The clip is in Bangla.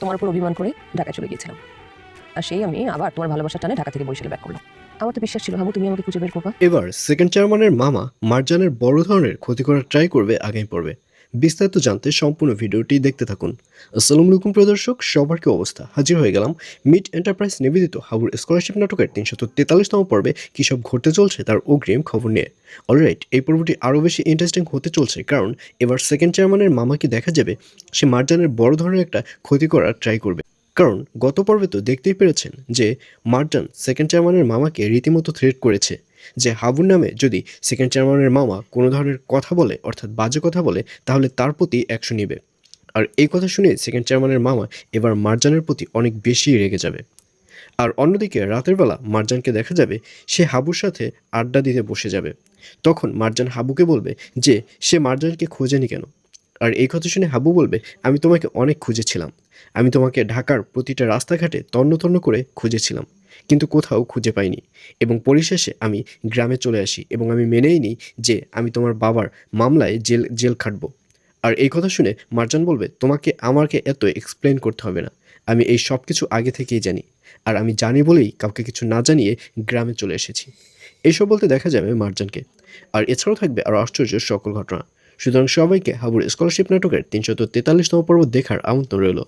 তোমার উপর অভিমান করে ঢাকায় চলে গিয়েছিলাম, আর সেই আমি আবার তোমার ভালোবাসার টানে ঢাকা থেকে বরিশালে ব্যাক করলাম। আমার তো বিশ্বাস ছিল হাবু তুমি আমাকে খুঁজে বের করবা। এবার সেকেন্ড চেয়ারম্যানের মামা মারজানের বড় ধরনের ক্ষতি করার ট্রাই করবে আগামী পর্বে। বিস্তারিত জানতে সম্পূর্ণ ভিডিওটি দেখতে থাকুন। আসসালামু আলাইকুম প্রিয় দর্শক, সবার কি অবস্থা? হাজির হয়ে গেলাম মিড এন্টারপ্রাইজ নিবেদিত হাবুর স্কলারশিপ নাটকের ৩৪৩তম পর্বে কী সব ঘটতে চলছে তার অগ্রিম খবর নিয়ে। অলরাইট, এই পর্বটি আরও বেশি ইন্টারেস্টিং হতে চলছে, কারণ এবার সেকেন্ড চেয়ারম্যানের মামাকে দেখা যাবে সে মারজানের বড় ধরনের একটা ক্ষতি করার ট্রাই করবে। কারণ গত পর্বে তো দেখতেই পেরেছেন যে মারজান সেকেন্ড চেয়ারম্যানের মামাকে রীতিমতো থ্রেট করেছে যে হাবুর নামে যদি সেকেন্ড চেয়ারম্যানের মামা কোনো ধরনের কথা বলে, অর্থাৎ বাজে কথা বলে, তাহলে তার প্রতি অ্যাকশন নেবে। আর এই কথা শুনে সেকেন্ড চেয়ারম্যানের মামা এবার মারজানের প্রতি অনেক বেশি রেগে যাবে। আর অন্যদিকে রাতের বেলা মারজানকে দেখা যাবে সে হাবুর সাথে আড্ডা দিতে বসে যাবে। তখন মারজান হাবুকে বলবে যে সে মারজানকে খোঁজেনি কেন। আর এই কথা শুনে হাবু বলবে, আমি তোমাকে অনেক খুঁজেছিলাম, আমি তোমাকে ঢাকার প্রতিটা রাস্তাঘাটে তন্ন তন্ন করে খুঁজেছিলাম, কিন্তু কোথাও খুঁজে পাইনি, এবং পরিশেষে আমি গ্রামে চলে আসি এবং আমি মেনেই নিই যে আমি তোমার বাবার মামলায় জেল খাটবো। আর এই কথা শুনে মারজান বলবে, তোমাকে আমাকে এত এক্সপ্লেন করতে হবে না, আমি এই সব কিছু আগে থেকেই জানি, আর আমি জানি বলেই কাউকে কিছু না জানিয়ে গ্রামে চলে এসেছি। এইসব বলতে দেখা যাবে মারজানকে। আর এছাড়াও থাকবে আরও আশ্চর্য সকল ঘটনা। সুতরাং সবাইকে হাবুর স্কলারশিপ নাটকের ৩৪৩তম পর্ব দেখার আমন্ত্রণ রইল।